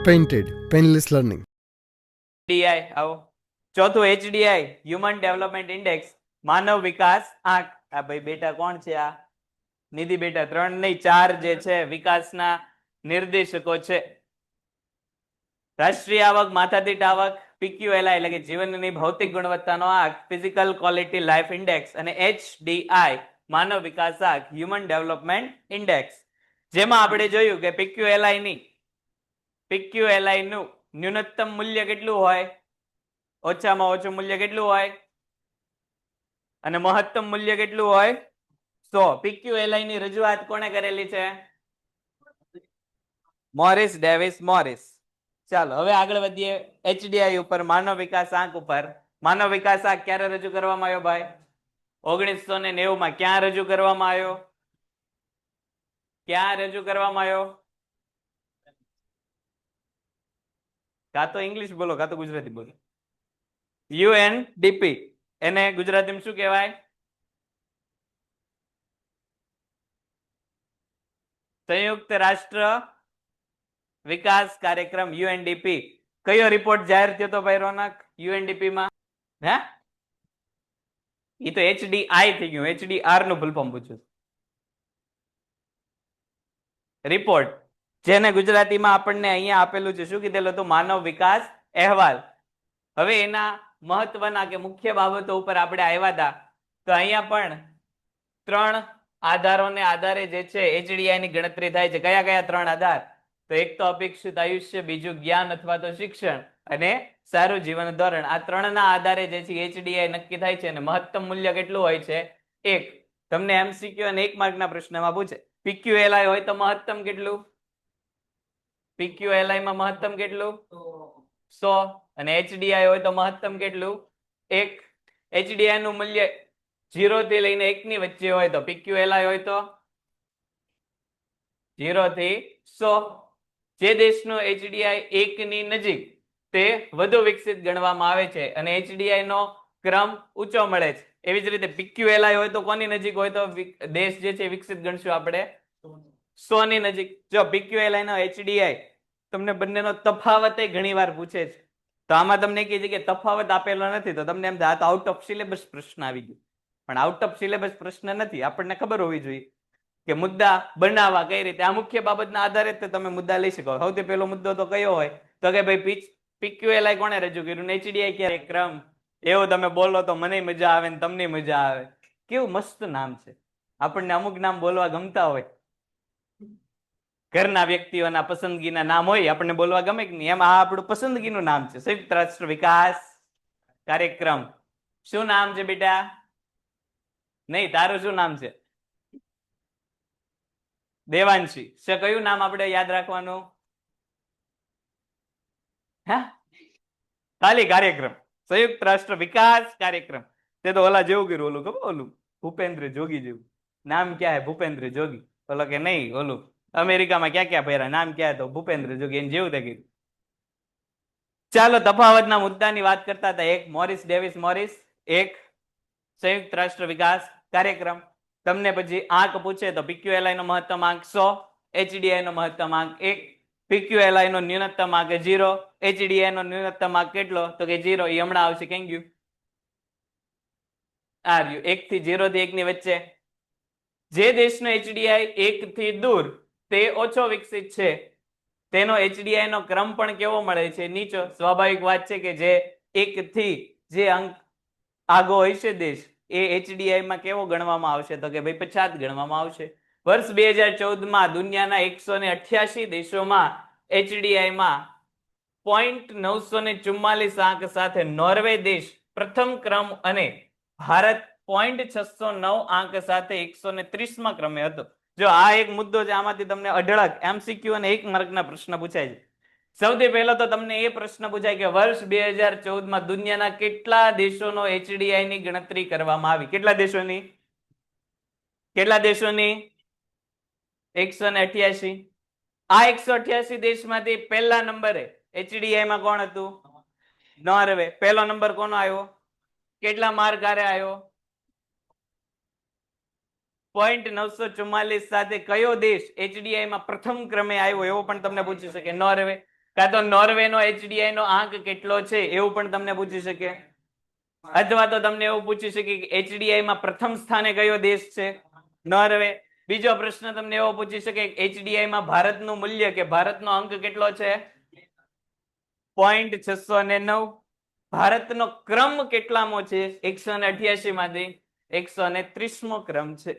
Painted, painless learning. D I આવો. ચોથું HDI human development index માનવ વિકાસ આંક. આ ભાઈ બેટા કોણ છે? આ નિધિ બેટા 3 નહીં 4 જે છે વિકાસના નિર્દેશકો છે. રાષ્ટ્રીય આવક, માથાદીઠ આવક, પીક્યુએલઆઈ એટલે કે જીવનની ભૌતિક ગુણવત્તાનો આંક, ફિઝિકલ ક્વોલિટી લાઈફ ઇન્ડેક્સ, અને એચડીઆઈ માનવ વિકાસ આંક હ્યુમન ડેવલપમેન્ટ ઇન્ડેક્સ. જેમાં આપણે જોયું કે પીક્યુએલઆઈ નું ન્યૂનતમ મૂલ્ય કેટલું હોય? ઓછામાં ઓછું મૂલ્ય કેટલું હોય? અને મહત્તમ મૂલ્ય કેટલું હોય? 100. પીક્યુએલઆઈ ની રજૂઆત કોણે કરેલી છે? Morris Davis Morris. ચાલો હવે આગળ વધીએ એચડીઆઈ ઉપર, માનવ વિકાસ આંક ઉપર. માનવ વિકાસ આંક ક્યારે રજૂ કરવામાં આવ્યો ભાઈ? 1990 માં. ક્યાં રજૂ કરવામાં આવ્યો? ક્યાં રજૂ કરવામાં આવ્યો? કાં તો ઇંગ્લિશ બોલો કાં તો ગુજરાતી બોલો. યુએનડીપી. એને ગુજરાતીમાં શું કહેવાય? સંયુક્ત રાષ્ટ્ર વિકાસ કાર્યક્રમ, યુએનડીપી. કયો રિપોર્ટ જાહેર થયો હતો ભાઈ રોનક યુએનડીપી માં? હે એ તો એચડીઆઈ થઈ ગયું. એચડીઆર નું ફૂલ ફોર્મ પૂછ્યું. રિપોર્ટ જેને ગુજરાતીમાં આપણને અહીંયા આપેલું છે, શું કીધેલું હતું? માનવ વિકાસ અહેવાલ. હવે એના મહત્વના કે મુખ્ય બાબતો ઉપર આપણે આવ્યા હતા. તો અહીંયા પણ 3 આધારોને આધારે જે છે એચડીઆઈ ની ગણતરી થાય છે. કયા કયા 3 આધાર? તો એક તો અપેક્ષિત આયુષ્ય, બીજું જ્ઞાન અથવા તો શિક્ષણ, અને સારું જીવન ધોરણ. આ 3 ના આધારે જે છે એચડીઆઈ નક્કી થાય છે. અને મહત્તમ મૂલ્ય કેટલું હોય છે? 1. તમને એમસીક્યુ અને 1 માર્કના પ્રશ્નમાં પૂછે. પીક્યુએલઆઈ હોય તો મહત્તમ કેટલું? પીક્યુએલઆઈ માં મહત્તમ કેટલું? 100. અને એચડીઆઈ હોય તો મહત્તમ કેટલું? 1. એચડીઆઈ નું મૂલ્ય 0 થી લઈને 1 ની વચ્ચે હોય તો પીક્યુએલઆઈ હોય તો 0 થી 100. જે દેશનો એચડીઆઈ 1 ની નજીક તે વધુ વિકસિત ગણવામાં આવે છે અને એચડીઆઈ નો ક્રમ ઊંચો મળે છે. એવી જ રીતે પીક્યુએલઆઈ હોય તો કોની નજીક હોય તો દેશ જે છે વિકસિત ગણશું આપણે 100 ની નજીક. જો પીક્યુએલઆઈ નો એચડીઆઈ તમને બંનેનો તફાવત ઘણી વાર પૂછે છે. તો આમાં તમને કહે છે કે તફાવત આપેલો નથી, તો તમને એમ થાય તો આઉટ ઓફ સિલેબસ પ્રશ્ન આવી ગયો. પણ આઉટ ઓફ સિલેબસ પ્રશ્ન નથી. આપણને ખબર હોવી જોઈએ કે મુદ્દા બનાવવા કઈ રીતે. આ મુખ્ય બાબતના આધારે જ તમે મુદ્દા લઈ શકો. સૌથી પહેલો મુદ્દો તો કયો હોય? તો કે ભાઈ પીક્યુએલઆઈ કોણે રજૂ કર્યું? એચડીઆઈ કાર્યક્રમ. એવું તમે બોલો તો મને મજા આવે ને તમને મજા આવે. કેવું મસ્ત નામ છે. આપણને અમુક નામ બોલવા ગમતા હોય, ઘરના વ્યક્તિઓના પસંદગીના નામ હોય, આપણને બોલવા ગમે કે નહીં. એમ આ આપણું પસંદગીનું નામ છે, સંયુક્ત રાષ્ટ્ર વિકાસ કાર્યક્રમ. શું નામ છે બેટા? નહીં, તારું શું નામ છે? દેવાંશી. કયું નામ આપણે યાદ રાખવાનું? હે ખાલી કાર્યક્રમ, સંયુક્ત રાષ્ટ્ર વિકાસ કાર્યક્રમ. તે તો ઓલા જેવું કર્યું, ઓલું ખબર, ઓલું ભૂપેન્દ્ર જોગી જેવું. નામ ક્યાં હે? ભૂપેન્દ્ર જોગી. ઓલો કે નહીં, ઓલું અમેરિકામાં ક્યાં ક્યાં ફેરા, નામ ક્યાં? તો ભૂપેન્દ્ર જોગી. એને જેવું તે કર્યું. ચાલો તફાવતના મુદ્દાની વાત કરતા હતા. એક મોરિસ ડેવિસ મોરિસ, એક સંયુક્ત રાષ્ટ્ર વિકાસ કાર્યક્રમ. તમને પછી આંક પૂછે તો પીક્યુએલઆઈ નો મહત્તમ આંક 100, એચડીઆઈ નો મહત્તમ આંક 1, પીક્યુએલઆઈ નો ન્યૂનતમ આંક 0, એચડીઆઈ નો ન્યૂનતમ આંક કેટલો? તો કે 0. એ હમણાં આવશે. કેમ ગયું? આ રહ્યું 1 થી 0 થી 1 ની વચ્ચે. જે દેશનો એચડીઆઈ 1 થી દૂર તે ઓછો વિકસિત છે, તેનો એચડીઆઈ નો ક્રમ પણ કેવો મળે છે? નીચો. સ્વાભાવિક વાત છે કે જે 1 થી જે અંક આગો હોય છે દેશ, એ એચડીઆઈ માં કેવો ગણવામાં આવશે? તો કે ભાઈ 50 ગણવામાં આવશે. વર્ષ 2014 માં દુનિયાના 188 દેશોમાં એચડીઆઈ માં 0.944 આંક સાથે નોર્વે દેશ પ્રથમ ક્રમ અને ભારત 0.609 આંક સાથે 130માં ક્રમે હતો. જો આ એક મુદ્દો છે, આમાંથી તમને અઢળક એમસીક્યુ અને 1 માર્કના પ્રશ્ન પૂછાય છે. સૌથી પહેલો તો તમને એ પ્રશ્ન પૂછાય કે વર્ષ 2014 માં દુનિયાના કેટલા દેશોનો એચડીઆઈ ની ગણતરી કરવામાં આવી? કેટલા દેશોની? કેટલા દેશોની? 188. આ 188 દેશમાંથી પહેલા નંબરે એચડીઆઈ માં કોણ હતું? નોર્વે. પહેલો નંબર કોનો આવ્યો? કેટલા માર્ક આરે આવ્યો? 0.944 સાથે કયો દેશ એચડીઆઈ માં પ્રથમ ક્રમે આવ્યો? એવો પણ તમને પૂછી શકે. નોર્વે. કાં તો નોર્વે નો HDI નો આંક કેટલો છે એવું પણ તમને પૂછી શકે, અથવા તો તમને એવું પૂછી શકે કે HDI માં પ્રથમ સ્થાને કયો દેશ છે? નોર્વે. બીજો પ્રશ્ન તમને એવો પૂછી શકે કે HDI માં ભારતનું મૂલ્ય કે ભારતનો અંક કેટલો છે? 0.609. ભારતનો ક્રમ કેટલામો છે? 188 માંથી 130મો ક્રમ છે.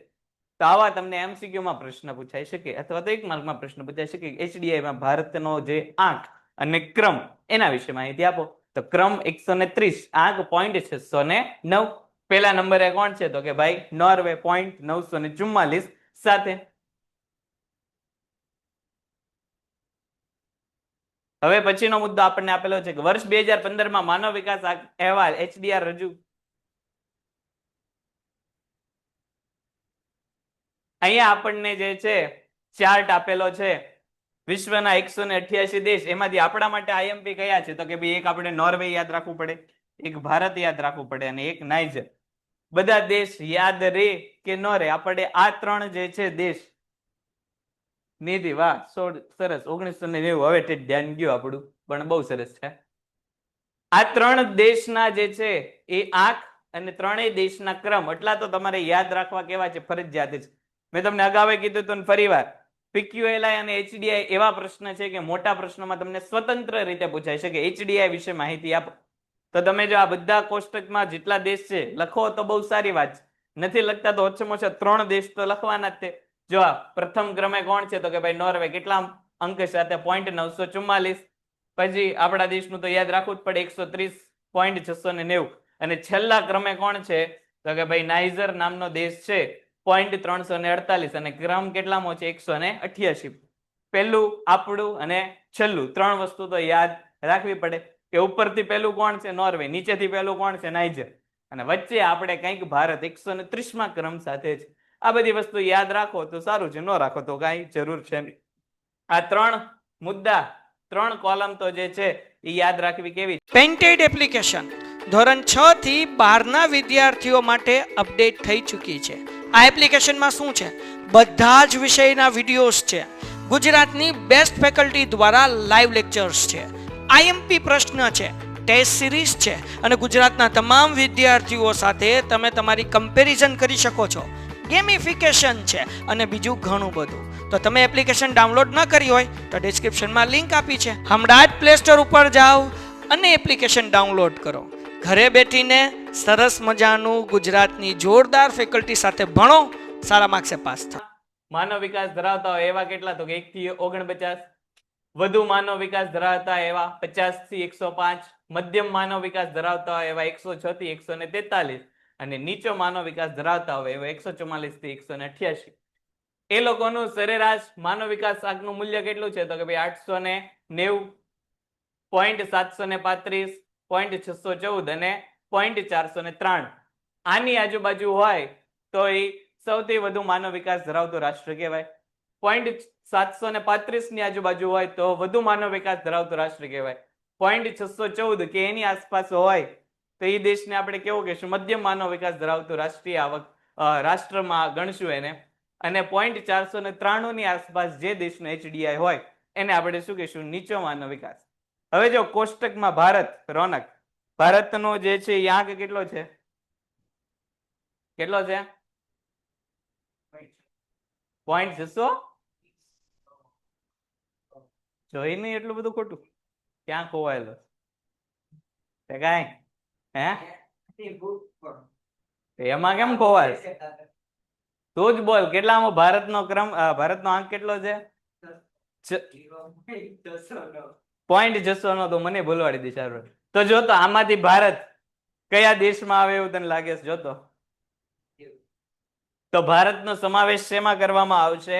તો આવા તમને MCQ માં પ્રશ્ન પૂછાઈ શકે, અથવા તો 1 માર્કમાં પ્રશ્ન પૂછાઈ શકે HDI માં ભારતનો જે આંક અને ક્રમ એના વિશે માહિતી આપો. તો ક્રમ 130, આંક 0.609. પહેલા નંબરે કોણ છે? તો કે ભાઈ નોર્વે 0.944 સાથે. હવે પછીનો મુદ્દો આપણને આપેલો છે કે વર્ષ 2015 માં માનવ વિકાસ અહેવાલ HDR રજૂ. અહીંયા આપણને જે છે ચાર્ટ આપેલો છે વિશ્વના 188 દેશ, એમાંથી આપણા માટે IMP કયા છે? તો કે ભાઈ એક આપણે નોર્વે યાદ રાખવું પડે, એક ભારત યાદ રાખવું પડે અને એક નાઇજર. બધા દેશ યાદ રે કે ન રે, આપણે આ ત્રણ જે છે દેશ નિધિ, વાહ, સરસ. 1990. હવે તે ધ્યાન ગયું આપણું, પણ બહુ સરસ છે. આ ત્રણ દેશના જે છે એ આંક અને ત્રણેય દેશના ક્રમ એટલા તો તમારે યાદ રાખવા કેવા છે, ફરજિયાત છે. મેં તમને અગાઉ કીધું હતું ફરીવાર, PQLI અને HDI એવા પ્રશ્ન છે કે મોટા પ્રશ્નોમાં તમને સ્વતંત્ર રીતે પૂછાય છે કે HDI વિશે માહિતી આપો. તો તમે જો આ બધા કોષ્ટકમાં જેટલા દેશ છે લખો તો બહુ સારી વાત છે, નથી લખતા તો ઓછામાં ઓછા 3 દેશ તો લખવાના જ છે. જો પ્રથમ ક્રમે કોણ છે? તો કે ભાઈ નોર્વે. કેટલા અંક સાથે? 0.944. પછી આપણા દેશનું તો યાદ રાખવું જ પડે, 130.690. અને છેલ્લા ક્રમે કોણ છે? તો કે ભાઈ નાઇજર નામનો દેશ છે, 0.348. અને ક્રમ કેટલામો છે? 188. પહેલું આપણું અને છેલ્લું 3 વસ્તુ તો યાદ રાખવી પડે કે ઉપરથી પહેલું કોણ છે? નોર્વે. નીચેથી પહેલું કોણ છે? નાઇજર. અને વચ્ચે આપણે કંઈક ભારત 130મા ક્રમ સાથે છે. આ બધી વસ્તુ યાદ રાખો તો સારું છે, ન રાખો તો કાંઈ જરૂર છે નહીં. આ 3 મુદ્દા, 3 કોલમ તો જે છે એ યાદ રાખવી કેવી? પેન્ટેડ એપ્લિકેશન ધોરણ 6 થી 12ના વિદ્યાર્થીઓ માટે અપડેટ થઈ ચૂકી છે. આ એપ્લિકેશનમાં શું છે? બધા જ વિષયના વિડીયોઝ છે, ગુજરાતની બેસ્ટ ફેકલ્ટી દ્વારા લાઈવ લેક્ચર્સ છે, IMP પ્રશ્ન છે, ટેસ્ટ સિરીઝ છે અને ગુજરાતના તમામ વિદ્યાર્થીઓ સાથે તમે તમારી કમ્પેરિઝન કરી શકો છો. ગેમિફિકેશન છે અને બીજું ઘણું બધું. તો તમે એપ્લિકેશન ડાઉનલોડ ન કરી હોય તો ડિસ્ક્રિપ્શનમાં લિંક આપી છે, હમણાં જ પ્લે સ્ટોર ઉપર જાઓ અને એપ્લિકેશન ડાઉનલોડ કરો. ઘરે બેઠીને સરસ મજાનું ગુજરાતની જોરદાર ફેકલ્ટી સાથે ભણો, સારા માર્ક્સે પાસ થાઓ. માનવ વિકાસ ધરાવતા હોય એવા કેટલા? તો કે 1 થી 49. વધુ માનવ વિકાસ ધરાવતા એવા 50 થી 105. મધ્યમ માનવ વિકાસ ધરાવતા હોય એવા 106 થી 143. અને નીચો માનવ વિકાસ ધરાવતા હોય એવા 144 થી 188. એ લોકોનું સરેરાશ માનવ વિકાસ આંકનું મૂલ્ય કેટલું છે? તો કે ભાઈ 890, 0.735, 0.614 અને 0.493. આની આજુબાજુ હોય તો એ સૌથી વધુ માનવ વિકાસ ધરાવતું રાષ્ટ્ર કહેવાય. 0.735 ની આજુબાજુ હોય તો વધુ માનવ વિકાસ ધરાવતું રાષ્ટ્ર કહેવાય. 0.614 કે એની આસપાસ હોય તો એ દેશને આપણે કેવું કહેશું? મધ્યમ માનવ વિકાસ ધરાવતું રાષ્ટ્રીય આવક રાષ્ટ્રમાં ગણશું એને. અને 0.493 ની આસપાસ જે દેશનો HDI હોય એને આપણે શું કહીશું? નીચો માનવ વિકાસ. હવે જો કોષ્ટકમાં ભારત, રોનક, ભારતનો જે છે એ આંક કેટલો છે? કેટલો છે? 0.600. જોઈ નહીં એટલું બધું ખોટું, ક્યાં ખોવાયેલો કાંઈ? હે, એમાં કેમ ખોવાય? તું જ બોલ, કેટલામાં ભારતનો ક્રમ, ભારતનો આંક કેટલો છે? 0.609. તો મને ભૂલવાડી દી સારું. તો જો તો આમાંથી ભારત કયા દેશમાં આવે એવું તને લાગે છે? જોતો તો ભારતનો સમાવેશ શેમાં કરવામાં આવશે?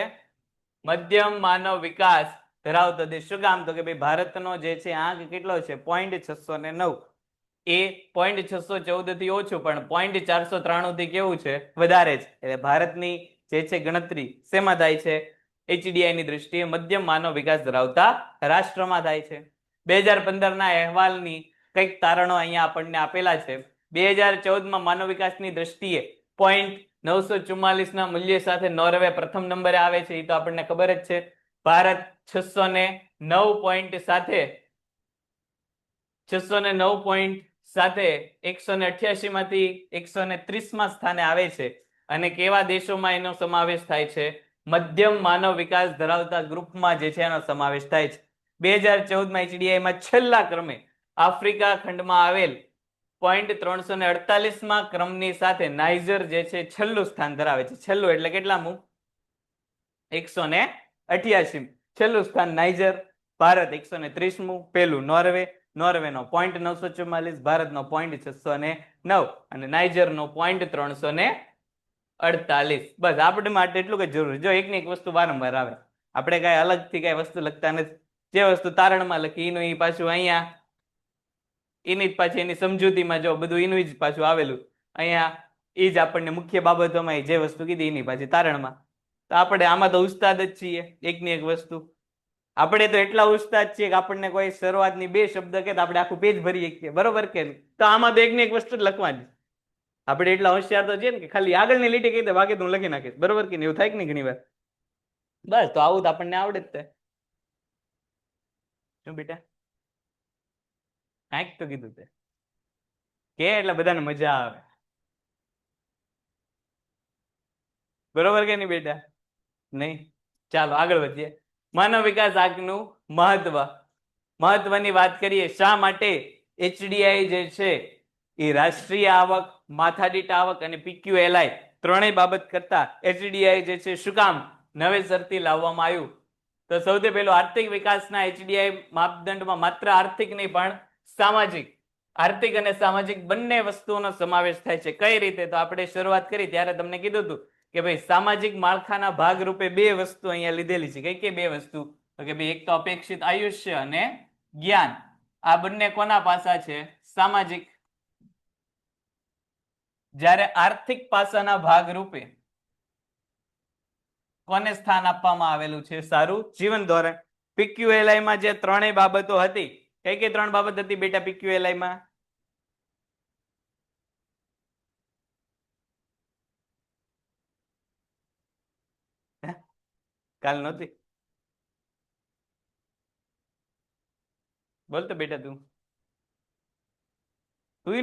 મધ્યમ માનવ વિકાસ ધરાવતો દેશ. શું કામ? તો કે ભાઈ ભારતનો જે છે આંક કેટલો છે? 0.609. એ 0.614 થી ઓછું, પણ 0.493 થી કેવું છે? વધારે છે. એટલે ભારતની જે છે ગણતરી શેમાં થાય છે? HDI ની દ્રષ્ટિએ મધ્યમ માનવ વિકાસ ધરાવતા રાષ્ટ્રમાં થાય છે. 2015ના અહેવાલની કંઈક તારણો અહીંયા આપણને આપેલા છે. 2014માં માનવ વિકાસની દ્રષ્ટિએ 0.944 ના મૂલ્ય સાથે નોર્વે પ્રથમ નંબરે આવે છે, એ તો આપણને ખબર જ છે. ભારત 609 પોઈન્ટ સાથે 609 પોઈન્ટ સાથે 188 માંથી 130માં સ્થાને આવે છે. અને કેવા દેશોમાં એનો સમાવેશ થાય છે? મધ્યમ માનવ વિકાસ ધરાવતા ગ્રુપમાં જે છે એનો સમાવેશ થાય છે. 2014માં HDI માં છેલ્લા ક્રમે આફ્રિકા ખંડમાં આવેલ 348માં ક્રમની સાથે નાઇજર જે છે છેલ્લું સ્થાન ધરાવે છે. છેલ્લું એટલે કેટલામું? 188. છેલ્લું સ્થાન નાઇજર. ભારત 130મું. પેલું નોર્વે. નોર્વેનો 944, ભારતનો 609 અને નાઇજરનો 348. બસ આપણે માટે એટલું જ જરૂરી. જો એકની એક વસ્તુ વારંવાર આવે, આપણે કઈ અલગથી કઈ વસ્તુ લખતા નથી. જે વસ્તુ તારણમાં લખી એનું એ પાછું અહીંયા એની જ પાછી એની સમજૂતીમાં જો બધું એનું જ પાછું આવેલું અહીંયા એ જ આપણને મુખ્ય બાબતોમાં જે વસ્તુ કીધી એની પાછી તારણમાં. તો આપણે આમાં તો ઉસ્તાદ જ છીએ એકની એક વસ્તુ. આપણે તો એટલા ઉસ્તાદ છીએ કે આપણને કોઈ શરૂઆતની 2 શબ્દ કે આપણે આખું પેજ ભરી શકીએ, બરોબર કે નહીં? તો આમાં તો એકની એક વસ્તુ જ લખવાની. આપણે એટલા હોશિયાર તો છીએ ને કે ખાલી આગળની લીટી કહી દે, બાકી તો હું લખી નાખીશ, બરોબર કે નહીં? એવું થાય કે નહીં ઘણી વાર? બસ તો આવું તો આપણને આવડે જ થાય. શું બેટા કાંઈક તો કીધું તે કે એટલે બધાને મજા આવે, બરોબર કે નહીં બેટા? નહીં. ચાલો આગળ વધીએ. માનવ વિકાસ આંકનું મહત્વની વાત કરીએ. શા માટે HDI જે છે એ રાષ્ટ્રીય આવક, માથાદીઠ આવક અને PQLI ત્રણેય બાબત કરતા HDI જે છે શું કામ નવેસરથી લાવવામાં આવ્યું? તો સૌથી પહેલું આર્થિક વિકાસના HDI માપદંડમાં માત્ર આર્થિક નહીં પણ સામાજિક, આર્થિક અને સામાજિક બંને વસ્તુઓનો સમાવેશ થાય છે. કઈ રીતે? તો આપણે શરૂઆત કરી ત્યારે તમને કીધું હતું કે ભાઈ સામાજિક માળખાના ભાગરૂપે 2 વસ્તુ અહીંયા લીધેલી છે. કઈ 2 વસ્તુ? તો કે ભાઈ એક તો અપેક્ષિત આયુષ્ય અને જ્ઞાન. આ બંને કોના પાસા છે? સામાજિક. જ્યારે આર્થિક પાસાના ભાગરૂપે કોને સ્થાન આપવામાં આવેલું છે? સારું જીવન ધોરણ. PQLI માં જે ત્રણેય બાબતો હતી, કઈ કઈ 3 બાબત હતી બેટા PQLI માં? કાલ નહોતી? બોલતો બેટા તું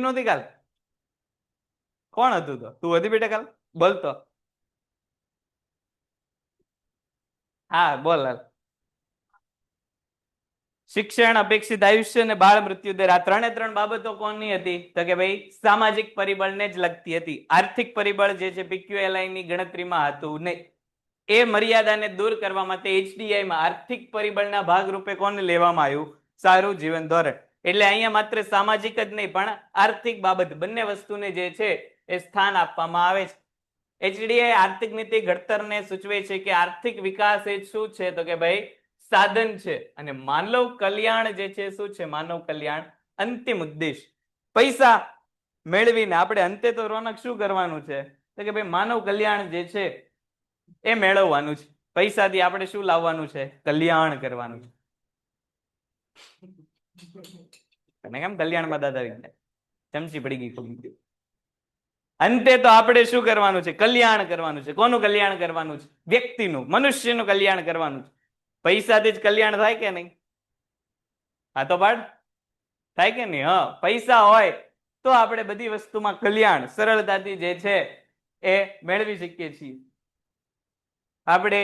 નહોતી કાલ? કોણ હતું? તો તું હતી બેટા કાલ? બોલતો. હા બોલ. શિક્ષણ, અપેક્ષિત આયુષ્ય અને બાળ મૃત્યુ દર. આ 3 બાબતો કોની હતી? તો કે ભાઈ સામાજિક પરિબળને જ લગતી હતી. આર્થિક પરિબળ જે છે PQLI ની ગણતરીમાં હતું નહીં. એ મર્યાદાને દૂર કરવા માટે HDI માં આર્થિક પરિબળના ભાગરૂપે કોને લેવામાં આવ્યું? સારું જીવન ધોરણ. એટલે અહીંયા માત્ર સામાજિક જ નહીં પણ આર્થિક બાબત બંને વસ્તુને જે છે એ સ્થાન આપવામાં આવે છે. HDI આર્થિક નીતિ ઘડતરને સૂચવે છે કે આર્થિક વિકાસ એ શું છે? તો કે ભાઈ સાધન છે અને માનવ કલ્યાણ જે છે શું છે? માનવ કલ્યાણ અંતિમ ઉદ્દેશ. પૈસા મેળવીને આપણે અંતે તો રોનક શું કરવાનું છે? તો કે ભાઈ માનવ કલ્યાણ જે છે એ મેળવવાનું છે. પૈસાથી આપણે શું લાવવાનું છે? કલ્યાણ કરવાનું છે. અને કેમ કલ્યાણમાં દાદા ચમચી પડી ગઈ? અંતે તો આપણે શું કરવાનું છે? કલ્યાણ કરવાનું છે. કોનું કલ્યાણ કરવાનું છે? વ્યક્તિનું, મનુષ્યનું કલ્યાણ કરવાનું છે. પૈસાથી જ કલ્યાણ થાય કે નહીં? હા તો પાડ થાય કે નહીં? હા, પૈસા હોય તો આપણે બધી વસ્તુમાં કલ્યાણ સરળતાથી જે છે એ મેળવી શકીએ છીએ. આપણે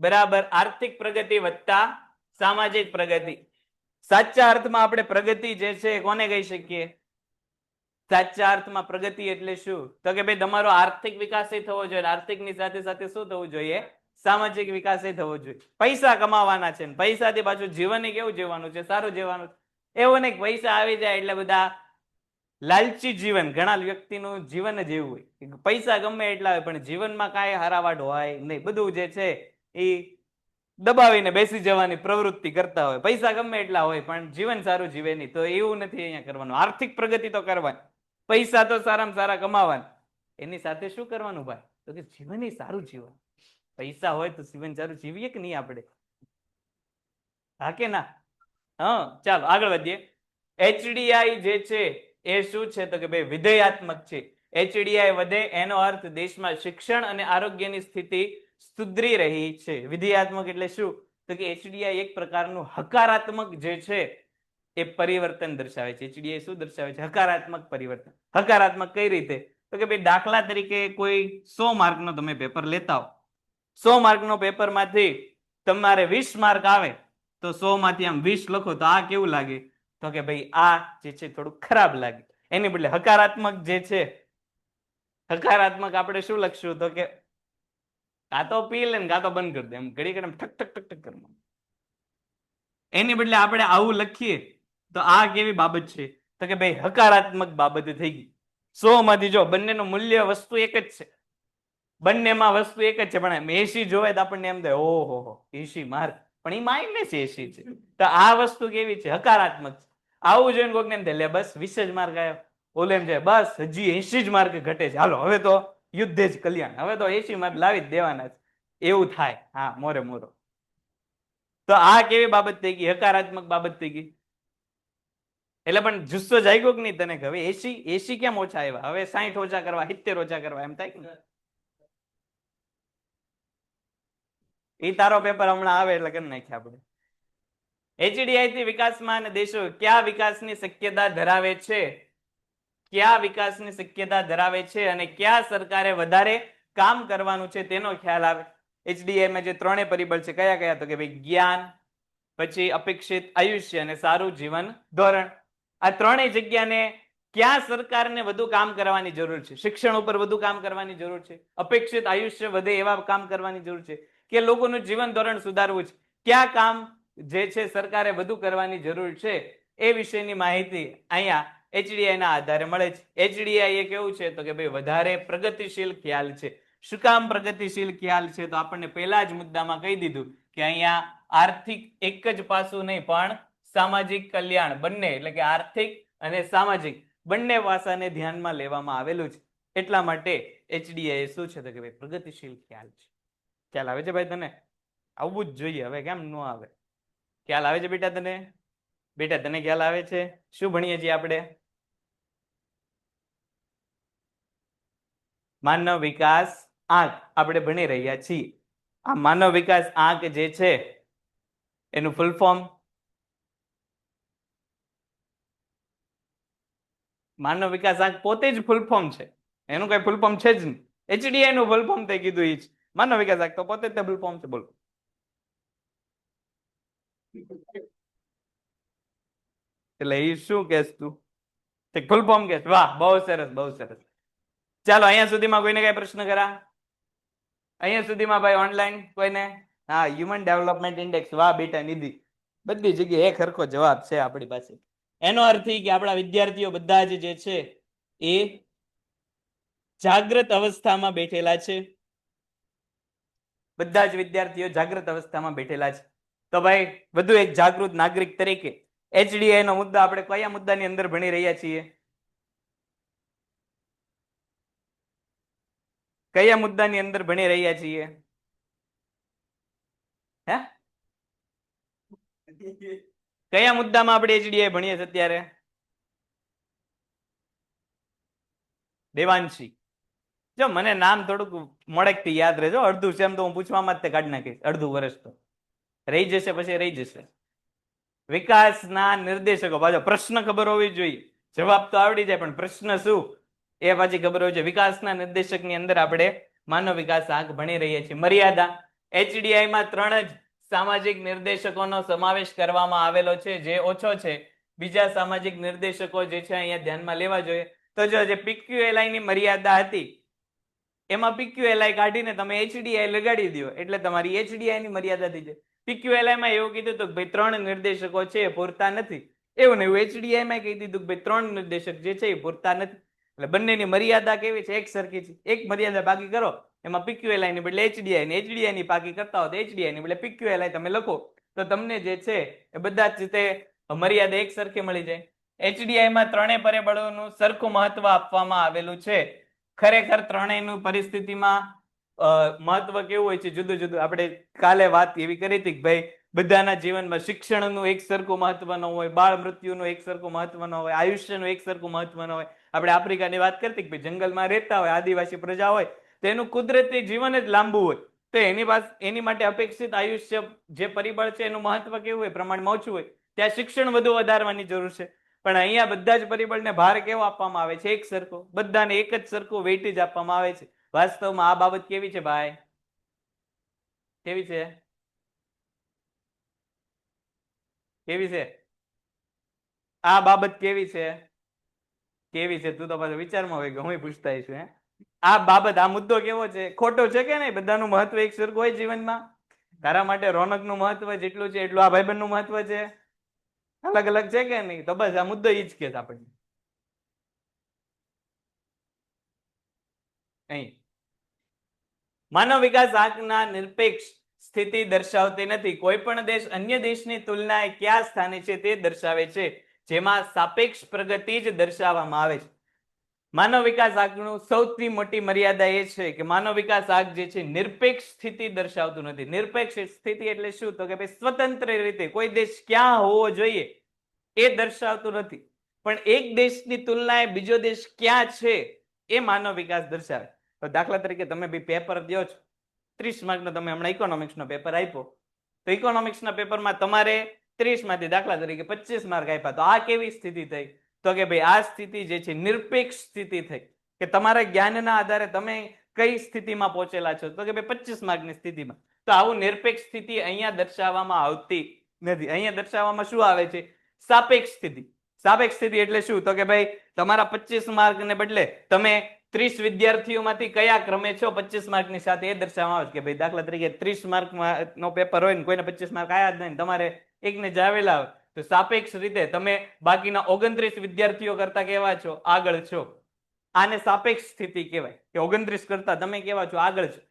બરાબર આર્થિક પ્રગતિ વત્તા સામાજિક પ્રગતિ. સાચા અર્થમાં આપણે પ્રગતિ જે છે કોને કહી શકીએ? સાચા અર્થમાં પ્રગતિ એટલે શું? તો કે ભાઈ તમારો આર્થિક વિકાસ થવો જોઈએ. આર્થિકની સાથે સાથે શું થવું જોઈએ? સામાજિક વિકાસ થવો જોઈએ. પૈસા કમાવાના છે ને પૈસાથી પાછું જીવન કેવું જીવવાનું છે? સારું જીવવાનું. એવું નહીં પૈસા આવી જાય એટલે બધા લાલચી જીવન. ઘણા વ્યક્તિનું જીવન જ એવું હોય, પૈસા ગમે એટલા હોય પણ જીવનમાં કાંઈ હારાવાડ હોય નહીં. બધું જે છે એ દબાવીને બેસી જવાની પ્રવૃત્તિ કરતા હોય. પૈસા ગમે એટલા હોય પણ જીવન સારું જીવે નહીં. તો એવું નથી અહીંયા કરવાનું. આર્થિક પ્રગતિ તો કરવાની, પૈસા તો સારામાં સારા કમાવાના. એની સાથે શું કરવાનું ભાઈ? તો કે જીવન સારું જીવન. પૈસા હોય તો જીવન સારું જીવીએ કે નહીં આપણે? હા કે ના? હા ચાલો આગળ વધીએ. HDI જે છે એ શું છે? તો કે ભાઈ વિધેયાત્મક છે. HDI વધે એનો અર્થ દેશમાં શિક્ષણ અને આરોગ્યની સ્થિતિ સુધરી રહી છે. વિધેયાત્મક એટલે શું? તો કે HDI એક પ્રકારનું હકારાત્મક જે છે એ પરિવર્તન દર્શાવે છે. HDI શું દર્શાવે છે? હકારાત્મક પરિવર્તન. હકારાત્મક કઈ રીતે? તો કે ભાઈ દાખલા તરીકે કોઈ 100 માર્કનો તમે પેપર લેતા હો, 100 માર્કનો પેપરમાંથી તમારે 20 માર્ક આવે તો 100 માંથી આમ 20 લખો તો આ કેવું લાગે? તો કે ભાઈ આ જે છે થોડું ખરાબ લાગે. એની બદલે હકારાત્મક જે છે, હકારાત્મક આપણે શું લખશું? તો કે કાં તો પી લે ને કાં તો બંધ કરી દે, એમ ઘડી ઘડી ઠક ઠક ઠક ઠક કરવાનું. એની બદલે આપણે આવું લખીએ તો આ કેવી બાબત છે? તો કે ભાઈ હકારાત્મક બાબત થઈ ગઈ. 100 માંથી જો બંનેનું મૂલ્ય વસ્તુ એક જ છે, બંનેમાં વસ્તુ એક જ છે, પણ 80 જોવે તો આપણને એમ થાય ઓહો 80 માર્ક, પણ એ માઇનસ 80 છે. તો આ વસ્તુ કેવી છે? હકારાત્મક છે. આવું જોઈને કોઈકને એમ થાય લે બસ 20 જ માર્ક આવ્યો, ઓલો એમ છે બસ હજી 80 જ માર્ક ઘટે છે, હાલો હવે તો યુદ્ધ જ કલ્યાણ, હવે તો 80 માર્ક લાવી જ દેવાના છે, એવું થાય. હા, મોરે મોરો. તો આ કેવી બાબત થઈ ગઈ? હકારાત્મક બાબત થઈ ગઈ. એટલે પણ જુસ્સો જાગ્યો કે નહીં તને કે હવે 80 કેમ ઓછા આવ્યા, હવે 60 ઓછા કરવા, 70 ઓછા કરવા, એમ થાય કે એ તારો પેપર હમણાં આવે એટલે કરી નાખીએ આપણે. HDI થી વિકાસમાન દેશો કયા વિકાસની શક્યતા ધરાવે છે? કયા વિકાસની શક્યતા ધરાવે છે અને કયા સરકારે વધારે કામ કરવાનું છે તેનો ખ્યાલ આવે. HDI માં જે ત્રણેય પરિબળ છે કયા કયા? તો કે ભાઈ જ્ઞાન, પછી અપેક્ષિત આયુષ્ય અને સારું જીવન ધોરણ. આ ત્રણેય જગ્યાને ક્યાં સરકારને વધુ કામ કરવાની જરૂર છે? શિક્ષણ ઉપર વધુ કામ કરવાની જરૂર છે, અપેક્ષિત આયુષ્ય વધે એવા કામ કરવાની જરૂર છે, કે લોકોનું જીવન ધોરણ સુધારવું છે, ક્યાં કામ જે છે સરકારે વધુ કરવાની જરૂર છે, એ વિશેની માહિતી અહીંયા HDI ના આધારે મળે છે. HDI એ કેવું છે? તો કે ભાઈ વધારે પ્રગતિશીલ ખ્યાલ છે. શું કામ પ્રગતિશીલ ખ્યાલ છે? તો આપણને પહેલા જ મુદ્દામાં કહી દીધું કે અહીંયા આર્થિક એક જ પાસું નહીં પણ સામાજિક કલ્યાણ બંને, એટલે કે આર્થિક અને સામાજિક બંને પાસાને ધ્યાનમાં લેવામાં આવેલું છે. એટલા માટે HDI શું છે? તો કે ભાઈ પ્રગતિશીલ ખ્યાલ છે. ખ્યાલ આવે છે ભાઈ તને? આવવું જ જોઈએ, હવે કેમ ન આવે? ખ્યાલ આવે છે બેટા તને? બેટા તને ખ્યાલ આવે છે? શું ભણીએ છીએ આપણે? માનવ વિકાસ આંક આપણે ભણી રહ્યા છીએ. આ માનવ વિકાસ આંક જે છે એનું ફૂલ ફોર્મ, માનવ વિકાસ આંક પોતે જ ફૂલ ફોર્મ છે, એનું કઈ ફૂલ ફોર્મ છે જ નહીં. HDI નું ફૂલ ફોર્મ તે કીધું એ જ. માનવ વિકાસ આંક તો પોતે જ ફૂલ ફોર્મ છે. બોલો એટલે એ શું કેસ તું? Full form case? વાહ, બહુ સરસ, બહુ સરસ. ચાલો અહીંયા સુધીમાં કોઈને કઈ પ્રશ્ન કરા? અહીંયા સુધીમાં ભાઈ ઓનલાઈન કોઈને? હા, હ્યુમન ડેવલપમેન્ટ ઇન્ડેક્સ. વાહ બેટા નિધિ, બધી જગ્યાએ એક સરખો જવાબ છે આપણી પાસે. એનો અર્થ એ કે આપણા વિદ્યાર્થીઓ બધા જ જે છે એ જાગૃત અવસ્થામાં બેઠેલા છે. બધા જ વિદ્યાર્થીઓ જાગૃત અવસ્થામાં બેઠેલા છે. તો ભાઈ વધુ એક જાગૃત નાગરિક તરીકે HDI નો મુદ્દો આપણે કયા મુદ્દાની અંદર ભણી રહ્યા છીએ? કયા મુદ્દાની અંદર ભણી રહ્યા છીએ? હે, કયા મુદ્દામાં આપણે HDI ભણીએ છીએ અત્યારે? દેવાંશી, જો મને નામ થોડુંક મોડેકથી યાદ રહેજો, અડધું સેમ તો હું પૂછવામાં જ તે કાઢી નાખીશ, અડધું વર્ષ તો રહી જશે, પછી રહી જશે. વિકાસના નિર્દેશકો, પાછો પ્રશ્ન ખબર હોવી જોઈએ, જવાબ તો આવડી જાય પણ પ્રશ્ન શું એ પાછી ખબર હોવી જોઈએ. વિકાસના નિર્દેશકની અંદર આપણે માનવ વિકાસ આંક ભણી રહ્યા છીએ. મર્યાદા, HDI માં 3 જ સામાજિક નિર્દેશકોનો સમાવેશ કરવામાં આવેલો છે, જે ઓછો છે. બીજા સામાજિક નિર્દેશકો જે છે અહીંયા ધ્યાનમાં લેવા જોઈએ. તો જો જે PQLI ની મર્યાદા હતી એમાં PQLI કાઢીને તમે HDI લગાડી દો એટલે તમારી HDI ની મર્યાદા થઈ જાય. PQLI માં એવું કીધું હતું કે ભાઈ 3 નિર્દેશકો છે એ પૂરતા નથી, એવું ને એવું HDI માં કહી દીધું કે ભાઈ 3 નિર્દેશક જે છે એ પૂરતા નથી. એટલે બંનેની મર્યાદા કેવી છે? એક સરખી છે. એક મર્યાદા બાકી કરો એમાં PQLI ની બદલે HDI ને HDI ની બાકી કરતા હો તો HDI ની બદલે PQLI તમે લખો તો તમને જે છે એ બધા જ રીતે મર્યાદા એક સરખી મળી જાય. HDI માં ત્રણેય પરિબળોનું સરખું મહત્વ આપવામાં આવેલું છે. ખરેખર ત્રણેયનું પરિસ્થિતિમાં મહત્વ કેવું હોય છે જુદું જુદું. આપણે કાલે વાત એવી કરી હતી કે ભાઈ બધાના જીવનમાં શિક્ષણનું એક સરખું મહત્વ ન હોય, બાળ મૃત્યુનું એક સરખું મહત્વ ન હોય, આયુષ્યનું એક સરખું મહત્વ ન હોય. આપણે આફ્રિકાની વાત કરતી કે ભાઈ જંગલમાં રહેતા હોય આદિવાસી પ્રજા હોય તો એનું કુદરતી જીવન જ લાંબુ હોય, તો એની માટે અપેક્ષિત આયુષ્ય જે પરિબળ છે એનું મહત્વ કેવું હોય, પ્રમાણમાં ઓછું હોય, ત્યાં શિક્ષણ વધુ વધારવાની જરૂર છે. પણ અહીંયા બધા જ પરિબળને ભાર કેવો આપવામાં આવે છે? એક સરખો, બધાને એક જ સરખું વેઇટેજ આપવામાં આવે છે. વાસ્તવમાં આ બાબત કેવી છે ભાઈ? કેવી છે? કેવી છે આ બાબત? કેવી છે? કેવી છે? તું તો પાછો વિચારમાં હોય કે હું પૂછતા છું. આ બાબત, આ મુદ્દો કેવો છે? ખોટો છે કે નહીં? બધાનું મહત્વ એક સરખું હોય જીવનમાં. તારા માટે રોનકનું મહત્વ જેટલું છે એટલું આ ભાઈબંધનું મહત્વ છે. અલગ અલગ છે કે નહીં? તો બસ આ મુદ્દો ઈ જ કે આપણને અહીં. માનવ વિકાસ આંકના નિરપેક્ષ સ્થિતિ દર્શાવતી નથી. કોઈ પણ દેશ અન્ય દેશની તુલનાએ કયા સ્થાને છે તે દર્શાવે છે, જેમાં સાપેક્ષ પ્રગતિ જ દર્શાવવામાં આવે છે. માનવ વિકાસ આંકનું સૌથી મોટી મર્યાદા એ છે કે માનવ વિકાસ આંક જે છે નિરપેક્ષ સ્થિતિ દર્શાવતું નથી. નિરપેક્ષ સ્થિતિ એટલે શું? તો કે ભાઈ સ્વતંત્ર રીતે કોઈ દેશ ક્યાં હોવો જોઈએ એ દર્શાવતું નથી, પણ એક દેશની તુલનાએ બીજો દેશ ક્યાં છે એ માનવ વિકાસ દર્શાવે. તો દાખલા તરીકે તમે બી પેપર દો છો, 30 માર્કનો તમે હમણાં ઇકોનોમિક્સનો પેપર આપ્યો, તો ઇકોનોમિક્સના પેપરમાં તમારે 30 માંથી દાખલા તરીકે 25 માર્ક આપ્યા. તો આ કેવી સ્થિતિ થઈ? તો કે ભાઈ આ સ્થિતિ જે છે નિરપેક્ષ સ્થિતિ થઈ, કે તમારા જ્ઞાનના આધારે તમે કઈ સ્થિતિમાં પહોંચેલા છો? તો કે ભાઈ 25 માર્કની સ્થિતિમાં. તો આવું નિરપેક્ષ સ્થિતિ અહીંયા દર્શાવવામાં આવતી નથી. અહીંયા દર્શાવવામાં શું આવે છે? સાપેક્ષ સ્થિતિ. સાપેક્ષ સ્થિતિ એટલે શું? તો કે ભાઈ તમારા 25 માર્કને બદલે તમે 30 વિદ્યાર્થીઓમાંથી કયા ક્રમે છો 25 માર્કની સાથે, એ દર્શાવવામાં આવે છે. કે ભાઈ દાખલા તરીકે 30 માર્કનો પેપર હોય ને કોઈને 25 માર્ક આયા જ નહીં, તમારે એકને જાવેલા હોય, તો સાપેક્ષ રીતે તમે બાકીના 29 વિદ્યાર્થીઓ કરતા કેવા છો? આગળ છો. આને સાપેક્ષ સ્થિતિ કહેવાય, કે 29 કરતા તમે કેવા છો? આગળ છો.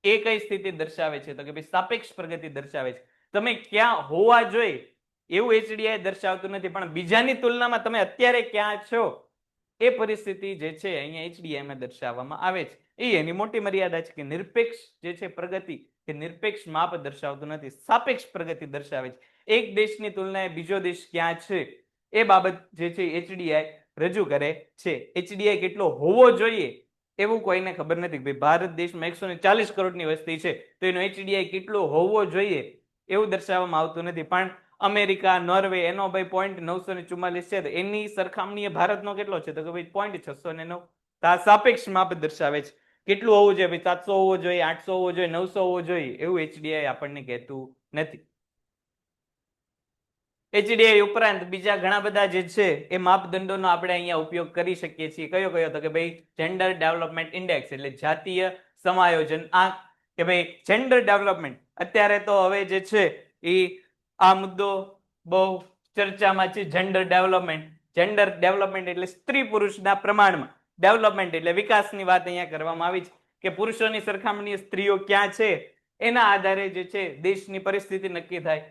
એ કઈ સ્થિતિ દર્શાવે છે? તો કે ભાઈ સાપેક્ષ પ્રગતિ દર્શાવે છે. તમે ક્યાં હોવા જોઈએ એવું HDI દર્શાવતું નથી, પણ બીજાની તુલનામાં તમે અત્યારે ક્યાં છો એ પરિસ્થિતિ જે છે અહીંયા HDI માં દર્શાવવામાં આવે છે. એ એની મોટી મર્યાદા છે કે નિરપેક્ષ જે છે પ્રગતિ કે નિરપેક્ષ માપ દર્શાવતું નથી, સાપેક્ષ પ્રગતિ દર્શાવે છે. એક દેશની તુલનાએ બીજો દેશ ક્યાં છે એ બાબત જે છે HDI રજૂ કરે છે. HDI કેટલો હોવો જોઈએ એવું કોઈને ખબર નથી. ભાઈ ભારત દેશમાં 140 કરોડની વસ્તી છે, તો એનો HDI કેટલો હોવો જોઈએ એવું દર્શાવવામાં આવતું નથી. પણ અમેરિકા, નોર્વે એનો ભાઈ 0.944 છે, તો એની સરખામણીએ ભારતનો કેટલો છે? તો કે ભાઈ 0.609. તો આ સાપેક્ષ માપ દર્શાવે છે. કેટલું હોવું જોઈએ? ભાઈ 700 હોવો જોઈએ, 800 હોવો જોઈએ, 900 હોવો જોઈએ એવું HDI આપણને કહેતું નથી. HDI ઉપરાંત બીજા ઘણા બધા જે છે એ માપદંડોનો આપણે અહીંયા ઉપયોગ કરી શકીએ છીએ. કયો કયો? તો કે ભાઈ જેન્ડર ડેવલપમેન્ટ ઇન્ડેક્સ એટલે જાતીય સમાયોજન આંક. કે ભાઈ જેન્ડર ડેવલપમેન્ટ અત્યારે તો હવે જે છે એ આ મુદ્દો બહુ ચર્ચામાં છે. જેન્ડર ડેવલપમેન્ટ એટલે સ્ત્રી પુરુષના પ્રમાણમાં ડેવલપમેન્ટ એટલે વિકાસની વાત અહીંયા કરવામાં આવી છે, કે પુરુષોની સરખામણીએ સ્ત્રીઓ ક્યાં છે એના આધારે જે છે દેશની પરિસ્થિતિ નક્કી થાય.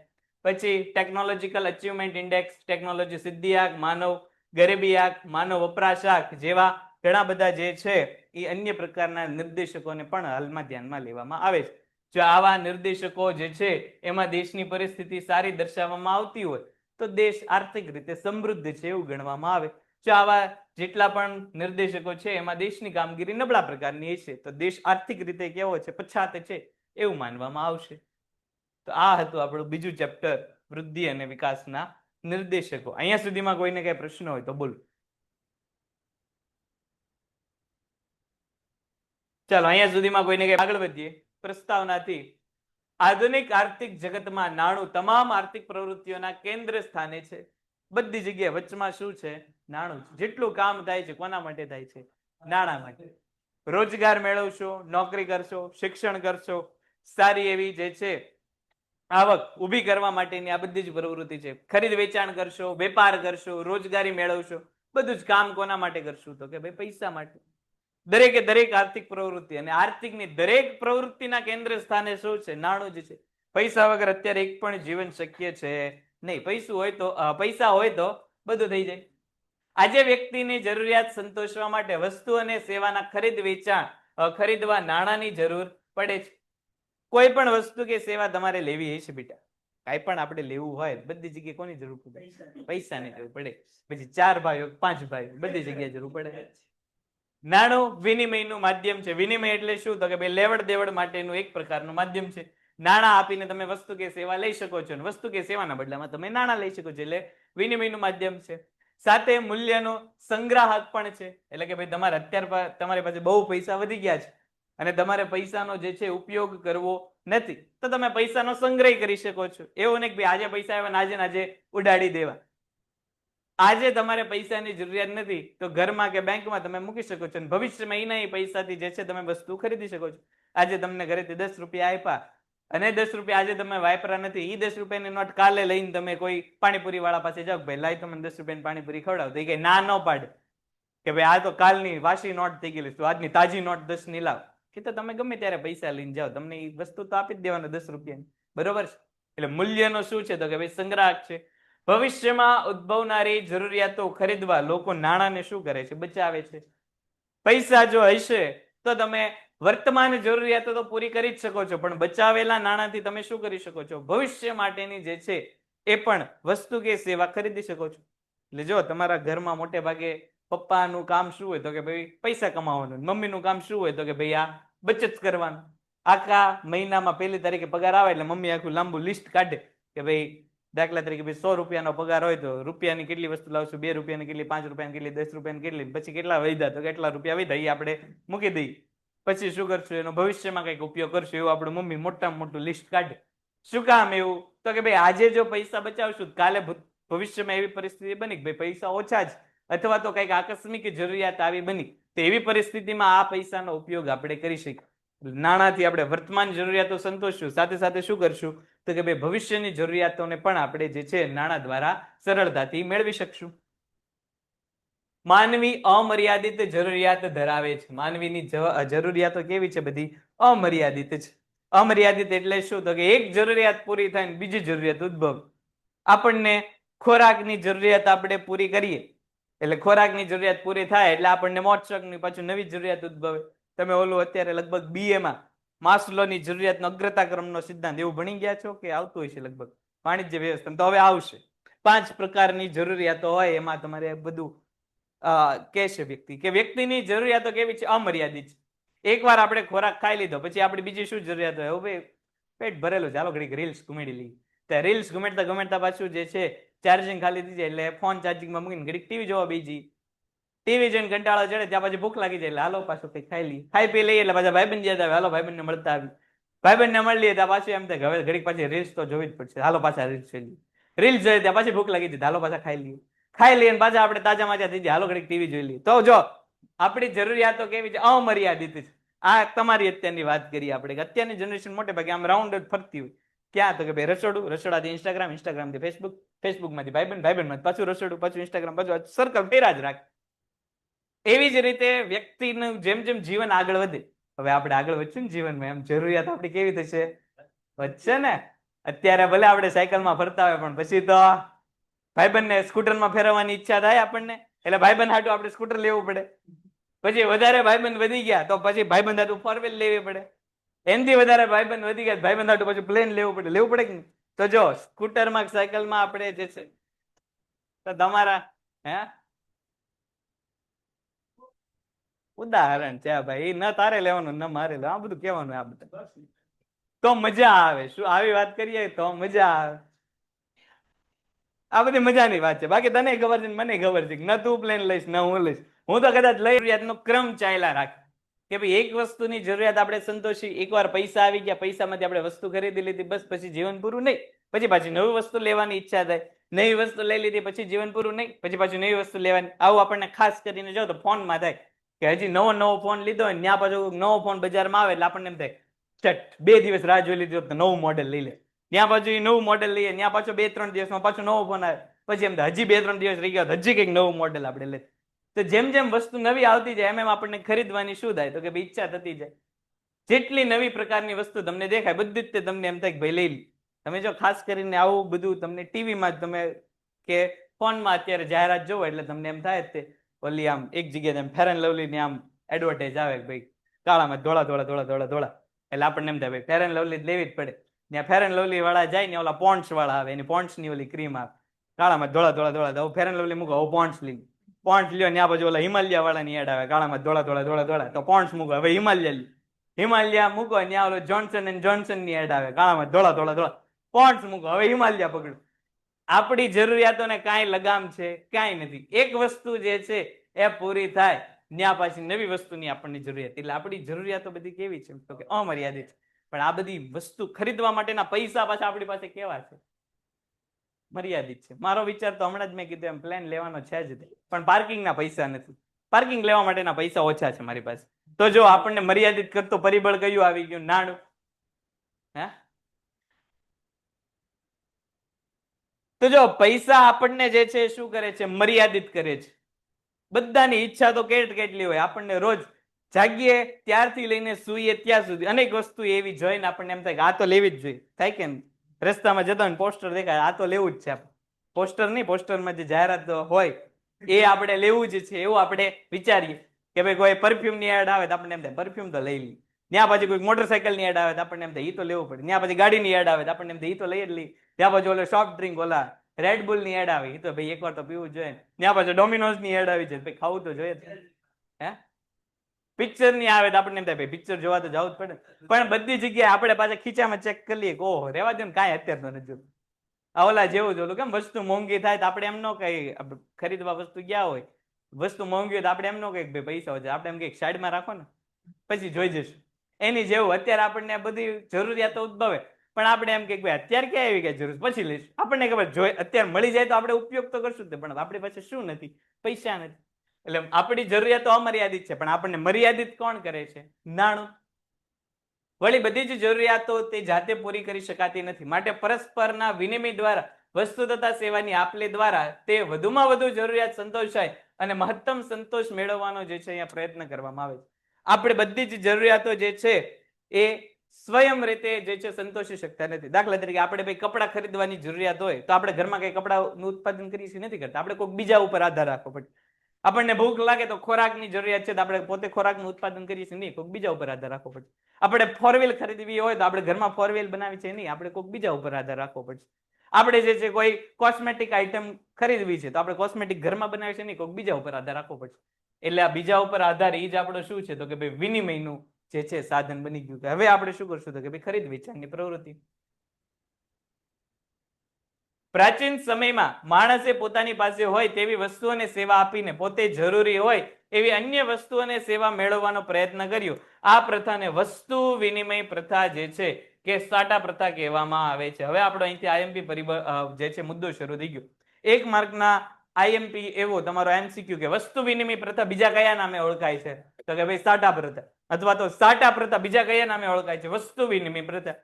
પછી ટેકનોલોજીકલ અચીવમેન્ટ ઇન્ડેક્સ, ટેકનોલોજી સિદ્ધિ આંક, માનવ ગરીબી આંક, માનવ વપરાશ આંક જેવા ઘણા બધા જે છે એ અન્ય પ્રકારના નિર્દેશકોને પણ હાલમાં ધ્યાનમાં લેવામાં આવે છે. જો આવા નિર્દેશકો જે છે એમાં દેશની પરિસ્થિતિ સારી દર્શાવવામાં આવતી હોય તો દેશ આર્થિક રીતે સમૃદ્ધ છે એવું ગણવામાં આવે. જો આવા જેટલા પણ નિર્દેશકો છે એમાં દેશની કામગીરી નબળા પ્રકારની છે તો દેશ આર્થિક રીતે કેવો છે? પછાત છે એવું માનવામાં આવશે. તો આ હતું આપણું બીજું ચેપ્ટર, વૃદ્ધિ અને વિકાસના નિર્દેશકો. અહીંયા સુધીમાં કોઈને કઈ પ્રશ્ન હોય તો બોલો. ચાલો અહીંયા સુધીમાં કોઈને કઈ, આગળ વધીએ પ્રસ્તાવનાથી. આધુનિક આર્થિક જગતમાં નાણું તમામ આર્થિક પ્રવૃત્તિઓના કેન્દ્ર સ્થાને છે. બધી જગ્યાએ વચમાં શું છે? નાણું છે. જેટલું કામ થાય છે કોના માટે થાય છે? નાણાં માટે. રોજગાર મેળવશો, નોકરી કરશો, શિક્ષણ કરશો, સારી એવી જે છે આવક ઊભી કરવા માટેની આ બધી જ પ્રવૃત્તિ છે. ખરીદ વેચાણ કરશો, વેપાર કરશો, રોજગારી મેળવશો, બધું જ કામ કોના માટે કરશું? તો કે ભાઈ પૈસા માટે. દરેકે દરેક આર્થિક પ્રવૃત્તિ, અને આર્થિકની દરેક પ્રવૃત્તિના કેન્દ્ર સ્થાને શું છે? નાણું જ છે. પૈસા વગર અત્યારે એક પણ જીવન શક્ય છે નહીં. પૈસા હોય તો બધું થઈ જાય. આજે વ્યક્તિની જરૂરિયાત સંતોષવા માટે વસ્તુ અને સેવાના ખરીદ વેચાણ ખરીદવા નાણાંની જરૂર પડે છે. કોઈ પણ વસ્તુ કે સેવા તમારે લેવી હશે બેટા, કાંઈ પણ આપણે લેવું હોય બધી જગ્યાએ કોની જરૂર પડે? પૈસાની જરૂર પડે. પછી 4 ભાઈઓ 5 ભાઈઓ બધી જગ્યાએ જરૂર પડે. નાણું વિનિમયનું માધ્યમ છે. વિનિમય એટલે શું? તો કે ભાઈ લેવડ દેવડ માટેનું એક પ્રકારનું માધ્યમ છે. નાણાં આપીને તમે વસ્તુ કે સેવા લઈ શકો છો, અને વસ્તુ કે સેવાના બદલામાં તમે નાણાં લઈ શકો છો, એટલે વિનિમયનું માધ્યમ છે. સાથે મૂલ્યનો સંગ્રાહક પણ છે. એટલે કે ભાઈ તમારે અત્યારે તમારી પાસે બહુ પૈસા વધી ગયા છે અને તમારે પૈસાનો જે છે ઉપયોગ કરવો નથી, તો તમે પૈસાનો સંગ્રહ કરી શકો છો. એવું નહીં કે ભાઈ આજે પૈસા આવ્યા આજે ને આજે ઉડાડી દેવા. આજે તમારે પૈસાની જરૂરિયાત નથી તો ઘરમાં કે બેંકમાં તમે મૂકી શકો છો, અને ભવિષ્યમાં એના પૈસાથી જે છે તમે વસ્તુ ખરીદી શકો છો. આજે તમને ઘરેથી 10 રૂપિયા આપ્યા અને 10 રૂપિયા આજે તમે વાપરા નથી, એ 10 રૂપિયાની નોટ કાલે લઈને તમે કોઈ પાણીપુરી વાળા પાસે જાઓ, ભાઈ લાઈ તમને 10 રૂપિયાની પાણીપુરી ખવડાવો, તો એ કઈ ના ન પાડે કે ભાઈ આ તો કાલની વાસી નોટ થઈ ગયેલી, તો આજની તાજી નોટ 10 ની લાવ. કે તો તમે ગમે ત્યારે પૈસા લઈને જાઓ, તમને એ વસ્તુ તો આપી જ દેવાનો 10 રૂપિયાની, બરોબર છે. એટલે મૂલ્યનો શું છે? તો કે ભાઈ સંગ્રાહક છે. ભવિષ્યમાં ઉદ્ભવનારી જરૂરિયાતો ખરીદવા લોકો નાણાંને શું કરે છે? બચાવે છે. પૈસા જો હશે તો તમે વર્તમાન જરૂરિયાતો તો પૂરી કરી જ શકો છો, પણ બચાવેલા નાણાંથી તમે શું કરી શકો છો? ભવિષ્ય માટેની જે છે એ પણ વસ્તુ કે સેવા ખરીદી શકો છો. એટલે જો તમારા ઘરમાં મોટે ભાગે પપ્પાનું કામ શું હોય? તો કે ભાઈ પૈસા કમાવાનું. મમ્મીનું કામ શું હોય? તો કે ભાઈ આ બચત કરવાનું. આખા મહિનામાં 1લી તારીખે પગાર આવે એટલે મમ્મી આખું લાંબુ લિસ્ટ કાઢે કે ભાઈ દાખલા તરીકે 100 રૂપિયાનો પગાર હોય તો રૂપિયાની કેટલી વસ્તુ લાવશું, 2 રૂપિયાની કેટલી, 5 રૂપિયાની કેટલી, 10 રૂપિયાની કેટલી, પછી કેટલા વધ્યા તો કેટલા રૂપિયા વધ્યા એ આપણે મૂકી દઈએ. પછી શું કરશું? એનો ભવિષ્યમાં કંઈક ઉપયોગ કરશું, એવું આપણું મમ્મી મોટામાં મોટું લિસ્ટ કાઢે. શું કામ એવું? તો કે ભાઈ આજે જો પૈસા બચાવશું કાલે ભવિષ્યમાં એવી પરિસ્થિતિ બની કે ભાઈ પૈસા ઓછા જ, અથવા તો કંઈક આકસ્મિક જરૂરિયાત આવી બની, તો એવી પરિસ્થિતિમાં આ પૈસાનો ઉપયોગ આપણે કરી શકીએ. નાણાંથી આપણે વર્તમાન જરૂરિયાતો સંતોષશું, સાથે સાથે શું કરશું? તો કે ભાઈ ભવિષ્યની જરૂરિયાતોને પણ આપણે જે છે નાણાં દ્વારા સરળતાથી મેળવી શકશું. માનવી અમર્યાદિત જરૂરિયાત ધરાવે છે. માનવીની જરૂરિયાતો કેવી છે? બધી અમર્યાદિત છે. અમર્યાદિત એટલે શું? તો કે એક જરૂરિયાત પૂરી થાય ને બીજી જરૂરિયાત ઉદ્ભવે. આપણને ખોરાકની જરૂરિયાત આપણે પૂરી કરીએ એટલે ખોરાકની જરૂરિયાત પૂરી થાય એટલે આપણને મોજશોખની પાછું નવી જરૂરિયાત ઉદ્ભવે. તમે ઓલું અત્યારે લગભગ બીએમાં માસ્લોની જરૂરિયાતનો અગ્રતા ક્રમનો સિદ્ધાંત એવું ભણી ગયા છો કે આવતું હોય છે લગભગ વાણિજ્ય વ્યવસ્થા? તો હવે આવશે. 5 પ્રકારની જરૂરિયાતો હોય એમાં તમારે બધું કે છે વ્યક્તિ કે વ્યક્તિની જરૂરિયાતો કેવી છે? અમર્યાદિત છે. એકવાર આપણે ખોરાક ખાઈ લીધો પછી આપણી બીજી શું જરૂરિયાત હોય? હવે પેટ ભરેલું, ચાલો ઘડીક રીલ્સ ઘુમેડી લઈએ. તો રીલ્સ ઘુમેડતા ઘુમેડતા પાછું જે છે ચાર્જિંગ ખાલી થઈ જાય એટલે ફોન ચાર્જિંગમાં મૂકીને ઘડીક ટીવી જોવા બેસી. ટીવી જોઈને કંટાળો ચડે ત્યાં પછી ભૂખ લાગી જાય એટલે હાલો પાછું કંઈક ખાઈ લઈએ. ખાઈ પી લઈએ એટલે પાછા ભાઈબંધ યાદ આવે, હાલો ભાઈબંધને મળતા આવી. ભાઈબંધને મળીએ ત્યાં પાછું એમ થાય હવે ઘડીક પાછી રીલ્સ તો જોવી જ પડશે, હાલો પાછા રીલ્સ જોઈ લઈએ. રીલ્સ જોઈએ ત્યાં પાછી ભૂખ લાગી જાય, હાલો પાછા ખાઈ લઈએ. ખાઈ લઈએ પાછા આપણે તાજા માજા થઈ જાય, હાલો ઘડીક ટીવી જોઈ લઈએ. તો જો આપણી જરૂરિયાતો કેવી છે? અમર્યાદિત છે. આ તમારી અત્યારની વાત કરીએ આપણે કે અત્યારની જનરેશન મોટે ભાગે આમ રાઉન્ડ જ ફરતી હોય. ક્યાં? તો કે ભાઈ રસોડું, રસોડાથી ઇન્સ્ટાગ્રામ, ઇન્સ્ટાગ્રામથી ફેસબુક, ફેસબુકમાંથી ભાઈબંધ, ભાઈબંધમાં પાછું રસોડું, પાછું ઇન્સ્ટાગ્રામ, પાછું સર્કલ ફેરા જ રાખે. એવી જ રીતે વ્યક્તિનું જેમ જેમ જીવન આગળ વધે, હવે આપણે આગળ વધશું ને જીવનમાં એમ જરૂરિયાત આપણી કેવી થશે? વધશે ને. અત્યારે ભલે આપણે સાયકલમાં ફરતા હોય પણ પછી તો ભાઈબંધને સ્કૂટરમાં ફેરવવાની ઈચ્છા થાય આપણને, એટલે ભાઈબંધ હાટું આપણે સ્કૂટર લેવું પડે. પછી વધારે ભાઈબંધ વધી ગયા તો પછી ભાઈબંધ હાટું 4 વ્હીલ લેવી પડે. એનથી વધારે ભાઈબંધ વધી ગયા ભાઈબંધ હાટું પછી પ્લેન લેવું પડે કે નહીં? તો જો સ્કૂટરમાં સાયકલમાં આપણે જે છે તો તમારા ઉદાહરણ છે ભાઈ, ન તારે લેવાનું ન મારે લેવાનું, આ બધું કહેવાનું. આ બધું તો મજા આવે. શું આવી વાત કરીએ તો મજા આવે? આ બધી મજાની વાત છે. બાકી તને ખબર છે મને ખબર છે ન તું પ્લેન લઈશ ન હું લઈશ. હું તો કદાચ લઈ જરૂરિયાતનો ક્રમ ચાલ્યા રાખ કે ભાઈ એક વસ્તુની જરૂરિયાત આપણે સંતોષી, એકવાર પૈસા આવી ગયા, પૈસામાંથી આપણે વસ્તુ ખરીદી લીધી, બસ પછી જીવન પૂરું નહીં. પછી પાછી નવી વસ્તુ લેવાની ઈચ્છા થાય, નવી વસ્તુ લઈ લીધી પછી જીવન પૂરું નહીં, પછી પાછી નવી વસ્તુ લેવાની. આવું આપણને ખાસ કરીને જો તો ફોનમાં થાય કે હજી નવો ફોન લીધો હોય ત્યાં પાછો નવો ફોન બજારમાં આવે એટલે આપણને એમ થાય ચટ 2 દિવસ રાહ જોઈ લીધી તો નવું મોડેલ લઈ લે. ત્યાં પાછું એ નવું મોડેલ લઈએ, ત્યાં પાછો 2-3 દિવસમાં પાછો નવો ફોન આવે. પછી એમ હજી 2-3 દિવસ રહી ગયા હજી કંઈક નવું મોડેલ આપણે લે. તો જેમ જેમ વસ્તુ નવી આવતી જાય એમ આપણને ખરીદવાની શું થાય? તો કે ભાઈ ઈચ્છા થતી જાય. જેટલી નવી પ્રકારની વસ્તુ તમને દેખાય બધી જ તમને એમ થાય કે ભાઈ લઈ લી. તમે જો ખાસ કરીને આવું બધું તમને ટીવીમાં જ તમે કે ફોનમાં અત્યારે જાહેરાત જોવો એટલે તમને એમ થાય જ તે ઓલી આમ એક જગ્યાએ ફેર એન્ડ લવલી ની આમ એડવર્ટાઇઝ આવે કે ભાઈ કાળામાં ધોળા ધોળા ધોળા ધોળા ધોળા, એટલે આપણને એમ થાય ભાઈ ફેર એન્ડ લવલી લેવી જ પડે. ત્યાં ફેર એન્ડ લવલી વાળા જાય ને ઓલા પોન્ડ્સ વાળા આવે, એની પોન્ડ્સ ની ઓલી ક્રીમ આવે, કાળામાં ધોળા ધોળા ધોળા, ફેર એન્ડ લવલી મૂકો પોન્ડ્સ લઈ. પોન્ટ્સ લ્યો, ત્યાં પછી ઓલા હિમાલયા વાળાની એડ આવે, કાળામાં ધોળા ધોળા ધોળા ધોળા, તો પોન્ટ્સ મૂકો. હવે હિમાલયા લ્યો, હિમાલયા મૂકો, ત્યાં ઓલો જોન્સન એન્ડ જોન્સન ની એડ આવે, કાળામાં ધોળા ધોળા ધોળા, પોન્ટ્સ મૂકો. હવે હિમાલયા પકડો. આપણી જરૂરિયાતોને કાંઈ લગામ છે? કાંઈ નથી. એક વસ્તુ જે છે એ પૂરી થાય ત્યાં પાછી નવી વસ્તુની આપણને જરૂરિયાત. એટલે આપણી જરૂરિયાતો બધી કેવી છે? તો કે અમર્યાદિત છે. પણ આ બધી વસ્તુ ખરીદવા માટેના પૈસા પાછા આપણી પાસે કેવા છે? મર્યાદિત છે. મારો વિચાર તો હમણાં જ મેં કીધું એમ પ્લાન લેવાનો છે જ, પણ પાર્કિંગના પૈસા નથી. પાર્કિંગ લેવા માટેના પૈસા ઓછા છે મારી પાસે. તો જો આપણને મર્યાદિત કરતો પરિબળ કયું આવી ગયું? નાણું. હે? તો જો પૈસા આપણને જે છે શું કરે છે? મર્યાદિત કરે છે. બધાની ઈચ્છા તો કેટલી હોય. આપણને રોજ જાગીએ ત્યારથી લઈને સૂઈએ ત્યાં સુધી અનેક વસ્તુ એવી જોઈને આપણને એમ થાય કે આ તો લેવી જ જોઈએ. થાય કે રસ્તામાં જતા હોય પોસ્ટર દેખાય, આ તો લેવું જ છે. પોસ્ટર નહીં, પોસ્ટરમાં જે જાહેરાત હોય એ આપણે લેવું જ છે એવું આપણે વિચારીએ. કે ભાઈ કોઈ પરફ્યુમ ની એડ આવે તો આપણને એમ થાય પરફ્યુમ તો લઈ લઈએ. ત્યાં પછી કોઈ મોટરસાયકલ ની એડ આવે તો આપણને એમ થાય એ તો લેવું પડે. ત્યાં પછી ગાડીની એડ આવે તો આપણને એમ થાય એ તો લઈ જ લઈએ. ત્યાં પછી ઓલો સોફ્ટ ડ્રિંક, ઓલા રેડ બુલ ની એડ આવી, તો ભાઈ એકવાર તો પીવું જોઈએ. ત્યાં પછી ડોમિનોઝ ની એડ આવી છે, ભાઈ ખાવું તો જોઈએ. હે? પિક્ચર ની આવે તો આપણને એમ થાય ભાઈ પિક્ચર જોવા તો જવું જ પડે. પણ બધી જગ્યાએ આપણે પાછા ખીચામાં ચેક કરી લઈએ કે ઓહો રેવા દો ને, કાંઈ અત્યારે તો નથી. આ ઓલા જેવું જોલું કેમ વસ્તુ મોંઘી થાય તો આપણે એમ ન કઈ ખરીદવા વસ્તુ ગયા હોય, વસ્તુ મોંઘી હોય તો આપણે એમ ન કહીએ ભાઈ પૈસા હોય, આપણે એમ કહીએ સાઈડમાં રાખો ને પછી જોઈ જશું. એની જેવું અત્યારે આપણને બધી જરૂરિયાતો ઉદ્ભવે, પણ આપણે એમ કે ભાઈ અત્યારે ક્યાં આવી કઈ જરૂર, પછી લઈશું. આપણને ખબર જોઈ અત્યારે મળી જાય તો આપણે ઉપયોગ તો કરશું, પણ આપણી પાસે શું નથી? પૈસા નથી. એટલે આપણી જરૂરિયાતો અમર્યાદિત છે, પણ આપણને મર્યાદિત કોણ કરે છે? નાણું. વળી બધી જ જરૂરિયાતો તે જાતે પૂરી કરી શકાતી નથી. માટે પરસ્પરના વિનિમય દ્વારા વસ્તુ તથા સેવાની આપલે દ્વારા તે વધુમાં વધુ જરૂરિયાત સંતોષાય અને મહત્તમ સંતોષ મેળવવાનો જે છે અહીંયા પ્રયત્ન કરવામાં આવે છે. આપણે બધી જ જરૂરિયાતો જે છે એ સ્વયં રીતે જે છે સંતોષી શકતા નથી. દાખલા તરીકે આપણે ભાઈ કપડાં ખરીદવાની જરૂરિયાત હોય તો આપણે ઘરમાં કઈ કપડાનું ઉત્પાદન કરીએ છીએ? નથી કરતા. આપણે કોઈક બીજા ઉપર આધાર રાખવો પડે. આપણને ભૂખ લાગે તો ખોરાકની જરૂરિયાત છે તો આપણે પોતે ખોરાકનું ઉત્પાદન કરીએ છીએ નહીં, કોઈક બીજા ઉપર આધાર રાખવો પડે. આપણે 4 વ્હીલ ખરીદવી હોય તો આપણે ઘરમાં 4 વ્હીલ બનાવી છે નહીં, આપણે કોઈક બીજા ઉપર આધાર રાખવો પડશે. આપણે જે છે કોઈ કોસ્મેટિક આઈટમ ખરીદવી છે તો આપણે કોસ્મેટિક ઘરમાં બનાવી છે નહીં, કોઈક બીજા ઉપર આધાર રાખવો પડશે. એટલે આ બીજા ઉપર આધાર એ જ આપણો શું છે? તો કે ભાઈ વિનિમયનું જે છે સાધન બની ગયું. હવે આપણે શું કરશું? તો કે ભાઈ ખરીદ વેચાણની પ્રવૃત્તિ. પ્રાચીન સમયમાં માણસે પોતાની પાસે હોય તેવી વસ્તુ અને સેવા આપીને પોતે જરૂરી હોય એવી અન્ય વસ્તુ અને સેવા મેળવવાનો પ્રયત્ન કર્યો. આ પ્રથાને વસ્તુ વિનિમય પ્રથા જે છે કે સાટા પ્રથા કહેવામાં આવે છે. હવે આપણો અહીંથી આઈએમપી પરિબળ જે છે મુદ્દો શરૂ થઈ ગયો. 1 માર્કના આઈએમપી એવો તમારો એમસીક્યુ કે વસ્તુ વિનિમય પ્રથા બીજા કયા નામે ઓળખાય છે? તો કે ભાઈ સાટા પ્રથા, અથવા તો સાટા પ્રથા બીજા કયા નામે ઓળખાય છે? વસ્તુ વિનિમય પ્રથા.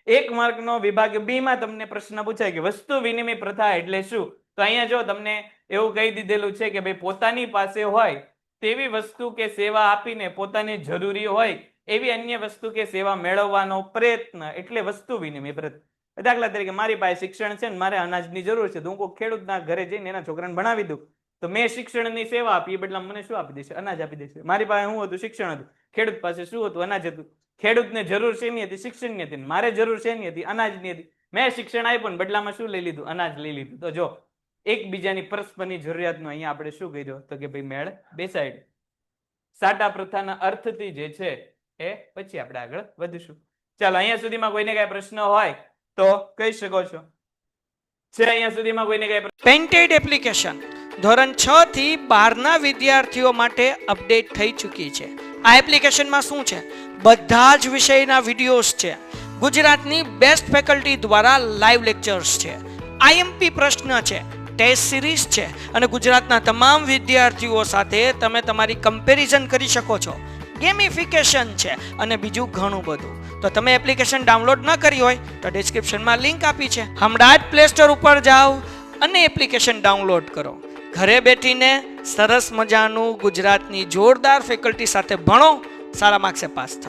1 માર્કનો વિભાગ બી માં તમને પ્રશ્ન પૂછાય કે વસ્તુ વિનિમય પ્રથા એટલે શું? તો અહીંયા જો તમને એવું કહી દીધેલું છે કે ભાઈ પોતાની પાસે હોય તેવી વસ્તુ કે સેવા આપીને પોતાને જરૂરી હોય એવી અન્ય વસ્તુ કે સેવા મેળવવાનો પ્રયત્ન એટલે વસ્તુ વિનિમય પ્રથા. દાખલા તરીકે મારી પાસે શિક્ષણ છે ને મારે અનાજની જરૂર છે, તો હું કોઈ ખેડૂતના ઘરે જઈને એના છોકરાને ભણાવી દઉં, તો મેં શિક્ષણની સેવા આપી, એ બદલા મને શું આપી દેશે? અનાજ આપી દેશે. મારી પાસે શું હતું? શિક્ષણ હતું. ખેડૂત પાસે શું હતું? અનાજ હતું. ખેડૂતને જરૂર શેની હતી? શિક્ષણની હતી. મારે જરૂર શેની હતી? અનાજની હતી. મેં શિક્ષણ આપ્યું ને બદલામાં શું લઈ લીધું? અનાજ લઈ લીધું. તો જો એકબીજાની પરસ્પરની જરૂરિયાતનો અહીંયા આપણે શું કર્યો? તો કે ભાઈ મેળ બેસાડ્યો. સાટા પ્રથાના અર્થથી જે છે એ પછી આપણે આગળ વધીશું. ચાલો, અહીંયા સુધીમાં કોઈને કઈ પ્રશ્ન હોય તો કહી શકો છો. છે અહીંયા સુધીમાં કોઈને કઈ? પેન્ટેડ એપ્લિકેશન ધોરણ 6 થી 12ના વિદ્યાર્થીઓ માટે અપડેટ થઈ ચૂકી છે. આ એપ્લિકેશનમાં શું છે? બધા જ વિષયના વિડીયોઝ છે. ગુજરાતની બેસ્ટ ફેકલ્ટી દ્વારા લાઈવ લેક્ચર્સ છે. આઈએમપી પ્રશ્ન છે, ટેસ્ટ સિરીઝ છે અને ગુજરાતના તમામ વિદ્યાર્થીઓ સાથે તમે તમારી કમ્પેરિઝન કરી શકો છો. ગેમિફિકેશન છે અને બીજું ઘણું બધું. તો તમે એપ્લિકેશન ડાઉનલોડ ન કરી હોય તો ડિસ્ક્રિપ્શનમાં લિંક આપી છે, હમણાં જ પ્લે સ્ટોર ઉપર જાઓ અને એપ્લિકેશન ડાઉનલોડ કરો. ઘરે બેઠીને સરસ મજાનું ગુજરાતની જોરદાર ફેકલ્ટી સાથે ભણો, સારા માર્ક્સે પાસ થાઓ.